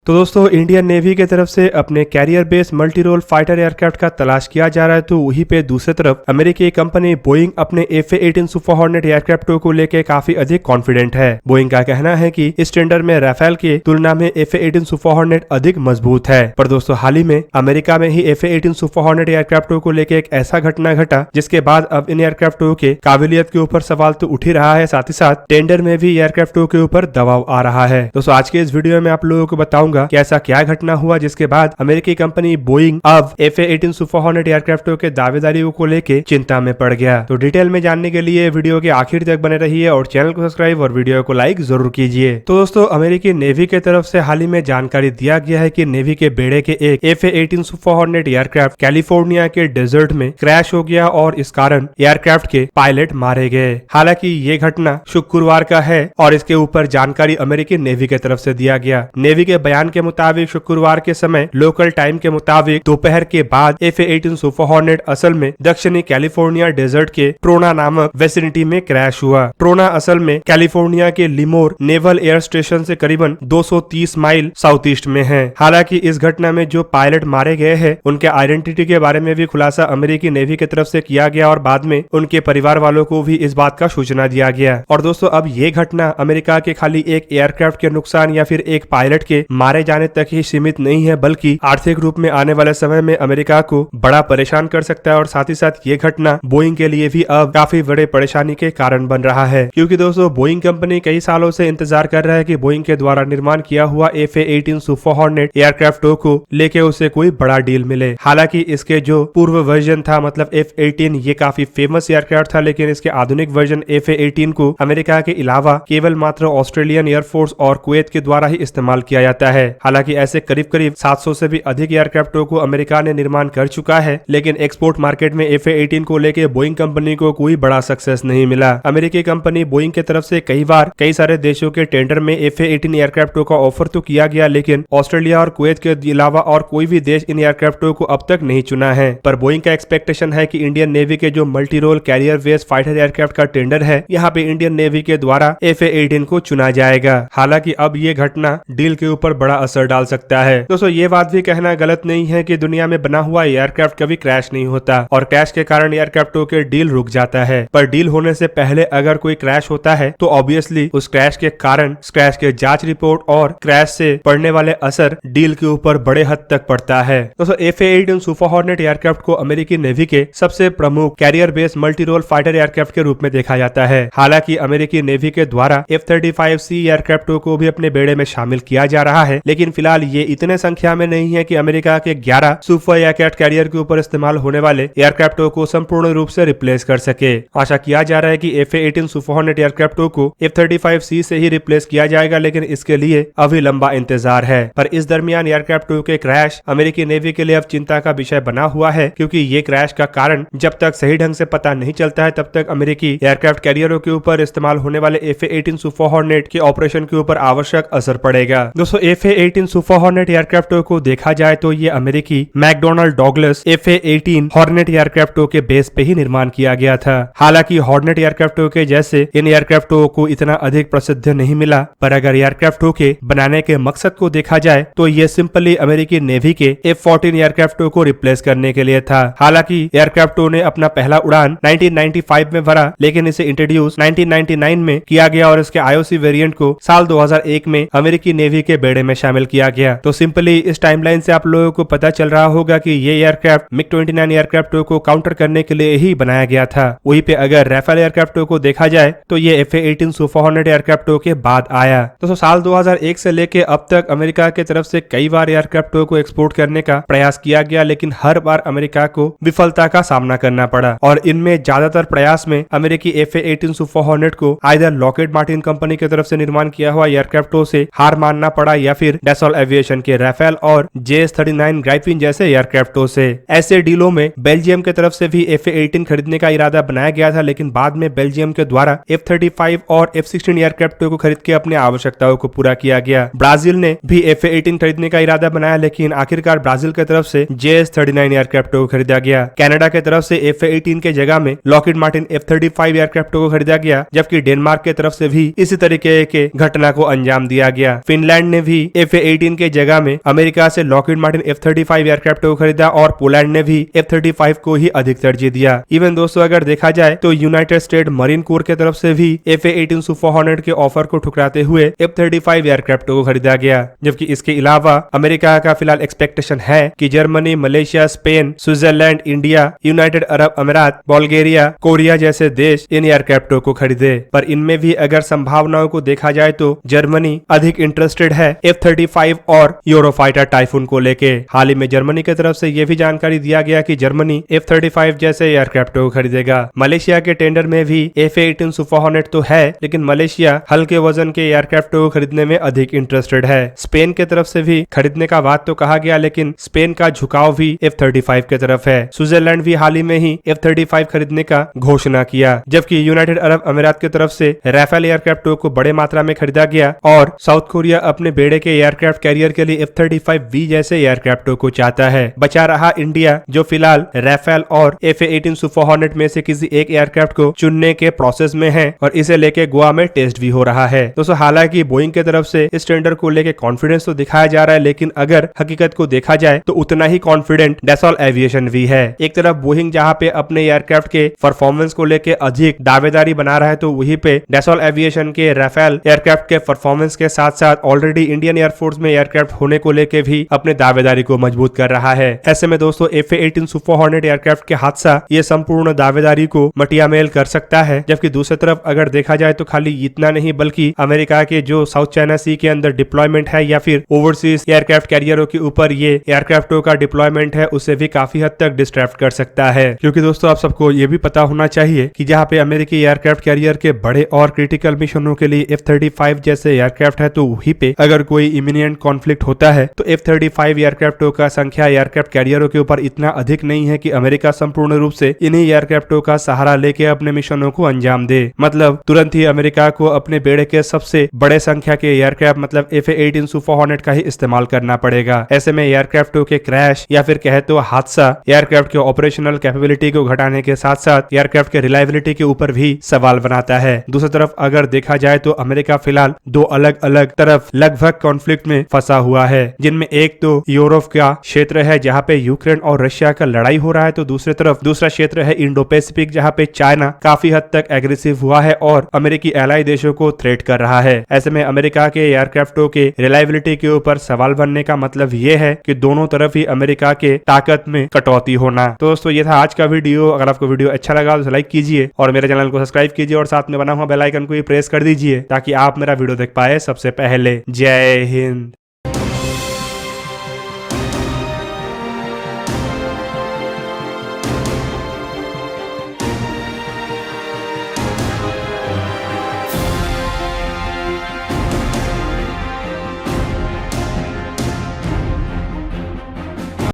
तो दोस्तों Indian navy की तरफ से अपने carrier based multi role fighter aircraft का तलाश किया जा रहा है, तो वहीं पे दूसरी तरफ अमेरिकी कंपनी बोइंग अपने FA-18 सुपर हॉर्नेट एयरक्राफ्ट को लेकर काफी अधिक कॉन्फिडेंट है। बोइंग का कहना है कि इस टेंडर में राफेल की तुलना में FA-18 सुपर हॉर्नेट अधिक मजबूत है। पर दोस्तों हाल ही में अमेरिका में ही FA-18 सुपर हॉर्नेट एयरक्राफ्ट को लेकर एक ऐसा घटना घटा जिसके बाद अब इन एयरक्राफ्टों के काबिलियत के ऊपर सवाल तो उठ ही रहा है, साथ ही साथ टेंडर में भी एयरक्राफ्टों के ऊपर दबाव आ रहा है। दोस्तों आज के इस वीडियो में आप लोगों को बताऊंगा कि ऐसा क्या घटना हुआ जिसके बाद अमेरिकी कंपनी बोइंग अब FA-18 सुपर हॉर्नेट एयरक्राफ्टों के दावेदारियों को लेकर चिंता में पड़ गया। तो डिटेल में जानने के लिए वीडियो के आखिर तक बने रहिए और चैनल को सब्सक्राइब और वीडियो को लाइक जरूर कीजिए। तो दोस्तों अमेरिकी नेवी की तरफ से हाल ही में जानकारी दिया गया है कि नेवी के बेड़े के एक FA-18 super hornet aircraft California के डेजर्ट में क्रैश हो गया और इस कारण एयरक्राफ्ट के पायलट मारे गए। हालांकि ये घटना शुक्रवार का है और इसके ऊपर जानकारी अमेरिकी नेवी की तरफ से दिया गया। नेवी के बयान के मुताबिक शुक्रवार के समय लोकल टाइम के मुताबिक दोपहर के बाद FA-18 सुपर हॉर्नेट असल में दक्षिणी कैलिफोर्निया डेजर्ट के ट्रोना नामक वेसिनिटी में क्रैश हुआ। ट्रोना असल में कैलिफोर्निया के लिमोर नेवल एयर स्टेशन से करीबन 230 माइल साउथ ईस्ट में है। हालांकि इस घटना में जो पायलट मारे गए हैं उनके आइडेंटिटी के बारे में भी खुलासा अमेरिकी नेवी की तरफ से किया गया और बाद में उनके परिवार वालों को भी इस बात का सूचना दिया गया। और दोस्तों अब ये घटना अमेरिका के खाली एक एयरक्राफ्ट के नुकसान या फिर एक पायलट के मारे जाने तक ही सीमित नहीं है, बल्कि आर्थिक रूप में आने वाले समय में अमेरिका को बड़ा परेशान कर सकता है। और साथ ही साथ ये घटना बोइंग के लिए भी अब काफी बड़े परेशानी के कारण बन रहा है, क्योंकि दोस्तों बोइंग कंपनी कई सालों से इंतजार कर रहा है कि बोइंग के द्वारा निर्माण किया हुआ FA-18 सुपर हॉर्नेट एयरक्राफ्टों को लेके उसे कोई बड़ा डील मिले। हालांकि इसके जो पूर्व वर्जन था मतलब F-18 ये काफी फेमस एयरक्राफ्ट था, लेकिन इसके आधुनिक वर्जन FA-18 को अमेरिका के अलावा केवल मात्र ऑस्ट्रेलियन एयरफोर्स और कुवैत के द्वारा ही इस्तेमाल किया जाता है। हालांकि ऐसे करीब 700 से भी अधिक एयरक्राफ्टों को अमेरिका ने निर्माण कर चुका है, लेकिन एक्सपोर्ट मार्केट में FA-18 को लेके बोइंग कंपनी को कोई बड़ा सक्सेस नहीं मिला। अमेरिकी कंपनी बोइंग की तरफ से कई बार कई सारे देशों के टेंडर में FA-18 एयरक्राफ्टों का ऑफर तो किया गया, लेकिन ऑस्ट्रेलिया और कुवैत के अलावा और कोई भी देश इन एयरक्राफ्टों को अब तक नहीं चुना है। पर बोइंग का एक्सपेक्टेशन है कि इंडियन नेवी के जो multi role carrier based fighter aircraft का टेंडर है यहाँ पे इंडियन नेवी के द्वारा FA-18 को चुना जाएगा। हालांकि अब ये घटना डील के ऊपर बड़ा असर डाल सकता है। दोस्तों ये बात भी कहना गलत नहीं है कि दुनिया में बना हुआ एयरक्राफ्ट कभी क्रैश नहीं होता और क्रैश के कारण एयरक्राफ्टों के डील रुक जाता है। पर डील होने से पहले अगर कोई क्रैश होता है तो ऑब्वियसली उस क्रैश के कारण क्रैश के जांच रिपोर्ट और क्रैश से पड़ने वाले असर डील के ऊपर बड़े हद तक पड़ता है। दोस्तों FA-18 सुपर हॉर्नेट एयरक्राफ्ट को अमेरिकी नेवी के सबसे प्रमुख carrier based multi role fighter aircraft के रूप में देखा जाता है। हालांकि अमेरिकी नेवी के द्वारा F-35C एयरक्राफ्टों को भी अपने बेड़े में शामिल किया जा रहा है, लेकिन फिलहाल ये इतने संख्या में नहीं है कि अमेरिका के 11 सुपर एयरक्राफ्ट कैरियर के ऊपर इस्तेमाल होने वाले एयरक्राफ्टों को संपूर्ण रूप से रिप्लेस कर सके। आशा किया जा रहा है कि FA-18 सुपर हॉर्नेट एयरक्राफ्टों को F-35C से ही रिप्लेस किया जाएगा, लेकिन इसके लिए अभी लंबा इंतजार है। पर इस दरमियान एयरक्राफ्टों के क्रैश अमेरिकी नेवी के लिए अब चिंता का विषय बना हुआ है, क्योंकि ये क्रैश का कारण जब तक सही ढंग से पता नहीं चलता है तब तक अमेरिकी एयरक्राफ्ट कैरियरों के ऊपर इस्तेमाल होने वाले FA-18 सुपर हॉर्नेट के ऑपरेशन के ऊपर आवश्यक असर पड़ेगा। दोस्तों FA-18 सुपर हॉर्नेट एयरक्राफ्टों को देखा जाए तो ये अमेरिकी मैकडोनाल्ड डॉगलस FA-18 हॉर्नेट एयरक्राफ्टों के बेस पे ही निर्माण किया गया था। हालांकि हॉर्नेट एयरक्राफ्टों के जैसे इन एयरक्राफ्टों को इतना अधिक प्रसिद्ध नहीं मिला, पर अगर एयरक्राफ्टों के बनाने के मकसद को देखा जाए तो ये सिंपली अमेरिकी नेवी के F-14 एयरक्राफ्टों को रिप्लेस करने के लिए था। हालांकि एयरक्राफ्टों ने अपना पहला उड़ान 1995 में भरा, लेकिन इसे इंट्रोड्यूस 1999 में किया गया और इसके IOC वेरिएंट को साल 2001 में अमेरिकी नेवी के बेड़े में शामिल किया गया। तो सिंपली इस टाइमलाइन से आप लोगों को पता चल रहा होगा कि ये एयरक्राफ्ट MiG-29 एयरक्राफ्टों को काउंटर करने के लिए ही बनाया गया था। वहीं पे अगर राफेल एयरक्राफ्टों को देखा जाए तो ये FA-18 सुपर हॉर्नेट एयरक्राफ्टों के बाद आया। तो साल 2001 से लेके अब तक अमेरिका की तरफ से कई बार एयरक्राफ्टों को एक्सपोर्ट करने का प्रयास किया गया, लेकिन हर बार अमेरिका को विफलता का सामना करना पड़ा और इनमें ज्यादातर प्रयास में अमेरिकी FA-18 सुपर हॉर्नेट को आइदर लॉकहीड मार्टिन कंपनी की तरफ से निर्माण किया हुआ एयरक्राफ्टों से हार मानना पड़ा या फिर डैसॉल्ट एविएशन के राफेल और JS-39 ग्राइफिन जैसे एयरक्राफ्टों से। ऐसे डीलों में बेल्जियम की तरफ से भी FA-18 खरीदने का इरादा बनाया गया था, लेकिन बाद में बेल्जियम के द्वारा F-35 और F-16 एयरक्राफ्टों को खरीद के अपनी आवश्यकताओं को पूरा किया गया। ब्राजील ने भी FA-18 खरीदने का इरादा बनाया, लेकिन आखिरकार ब्राजील की तरफ से JS-39 एयरक्राफ्टों को खरीदा गया। कनाडा की तरफ से FA-18 के जगह में लॉकहीड मार्टिन F-35 एयरक्राफ्टों को खरीदा गया, जबकि डेनमार्क की तरफ से भी इसी तरीके के घटना को अंजाम दिया गया। फिनलैंड ने भी F-18 के जगह में अमेरिका से लॉकहीड मार्टिन F-35 एयरक्राफ्ट को खरीदा और पोलैंड ने भी F-35 को ही अधिक तरजीह दिया। इवन दोस्तों अगर देखा जाए तो यूनाइटेड स्टेट मरीन कोर की तरफ से भी F-18 सुपर हॉर्नेट के ऑफर को ठुकराते हुए F-35 एयरक्राफ्ट को खरीदा गया। जबकि इसके अलावा अमेरिका का फिलहाल एक्सपेक्टेशन है कि Germany, Malaysia, Spain, Switzerland, India, United Arab अमीरात, बुल्गारिया, कोरिया जैसे देश इन एयरक्राफ्टों को खरीदे। पर इनमें भी अगर संभावनाओं को देखा जाए तो जर्मनी अधिक इंटरेस्टेड है F-35 और यूरोफाइटर टाइफून को लेके। हाल ही में जर्मनी की तरफ से यह भी जानकारी दिया गया कि जर्मनी F-35 जैसे एयरक्राफ्ट को खरीदेगा। मलेशिया के टेंडर में भी F-18 सुपर हॉर्नेट तो है, लेकिन मलेशिया हल्के वजन के एयरक्राफ्ट को खरीदने में अधिक इंटरेस्टेड है। स्पेन की तरफ से भी खरीदने का बात तो कहा गया, लेकिन स्पेन का झुकाव भी F-35 की तरफ है। स्विट्जरलैंड भी हाल ही में ही F-35 खरीदने का घोषणा किया। जबकि यूनाइटेड अरब अमीरात की तरफ से राफेल एयरक्राफ्ट को बड़े मात्रा में खरीदा गया और साउथ कोरिया अपने बेड़े के एयरक्राफ्ट कैरियर के लिए F-35V जैसे एयरक्राफ्टों को चाहता है। बचा रहा इंडिया, जो फिलहाल राफेल और F-18 सुपर हॉर्नेट में से किसी एक एयरक्राफ्ट को चुनने के प्रोसेस में है और इसे लेके गोवा में टेस्ट भी हो रहा है। दोस्तों हालांकि बोइंग की तरफ से इस टेंडर को लेके कॉन्फिडेंस तो दिखाया जा रहा है, लेकिन अगर हकीकत को देखा जाए तो उतना ही कॉन्फिडेंट डैसॉल्ट एविएशन भी है। एक तरफ बोइंग जहां पे अपने एयरक्राफ्ट के परफॉर्मेंस को लेके अधिक दावेदारी बना रहा है, तो वहीं पे डैसॉल्ट एविएशन के राफेल एयरक्राफ्ट के परफॉर्मेंस के साथ साथ ऑलरेडी इंडियन एयरफोर्स में एयरक्राफ्ट होने को लेके भी अपने दावेदारी को मजबूत कर रहा है। ऐसे में दोस्तों F-18 सुपर हॉर्नेट एयरक्राफ्ट के हादसा ये संपूर्ण दावेदारी को मटियामेल कर सकता है। जबकि दूसरी तरफ अगर देखा जाए तो खाली इतना नहीं, बल्कि अमेरिका के जो साउथ चाइना सी के अंदर डिप्लॉयमेंट है या फिर ओवरसीज एयरक्राफ्ट कैरियरों के ऊपर ये एयरक्राफ्टों का डिप्लॉयमेंट है, उसे भी काफी हद तक डिस्ट्रैक्ट कर सकता है। क्योंकि दोस्तों आप सबको ये भी पता होना चाहिए कि जहाँ पे अमेरिकी एयरक्राफ्ट कैरियर के बड़े और क्रिटिकल मिशनों के लिए F-35 जैसे एयरक्राफ्ट है, तो वहीं पे अगर कोई इमिनेंट कॉन्फ्लिक्ट होता है तो F-35 एयरक्राफ्टों का संख्या एयरक्राफ्ट कैरियरों के ऊपर इतना अधिक नहीं है कि अमेरिका संपूर्ण रूप से इन्हीं एयरक्राफ्टों का सहारा लेके अपने मिशनों को अंजाम दे। मतलब तुरंत ही अमेरिका को अपने बेड़े के सबसे बड़े संख्या के एयरक्राफ्ट मतलब F-18 सुपर हॉर्नेट का ही इस्तेमाल करना पड़ेगा। ऐसे में एयरक्राफ्टों के क्रैश या फिर कहे तो हादसा एयरक्राफ्ट के ऑपरेशनल कैपेबिलिटी को घटाने के साथ साथ एयरक्राफ्ट के रिलायबिलिटी के ऊपर भी सवाल बनाता है। दूसरी तरफ अगर देखा जाए तो अमेरिका फिलहाल दो अलग अलग तरफ लगभग कॉन्फ्लिक्ट में फंसा हुआ है, जिनमें एक तो यूरोप का क्षेत्र है जहां पे यूक्रेन और रशिया का लड़ाई हो रहा है, तो दूसरी तरफ दूसरा क्षेत्र है इंडो पैसिफिक जहां पे चाइना काफी हद तक एग्रेसिव हुआ है और अमेरिकी एलाई देशों को थ्रेट कर रहा है। ऐसे में अमेरिका के एयरक्राफ्टों के रिलायबिलिटी के ऊपर सवाल बनने का मतलब ये है कि दोनों तरफ ही अमेरिका के ताकत में कटौती होना। तो दोस्तों ये था आज का वीडियो। अगर आपको वीडियो अच्छा लगा तो लाइक कीजिए और मेरे चैनल को सब्सक्राइब कीजिए और साथ में बना हुआ बेल आइकन को भी प्रेस कर दीजिए ताकि आप मेरा वीडियो देख पाए सबसे पहले। जय हिंद।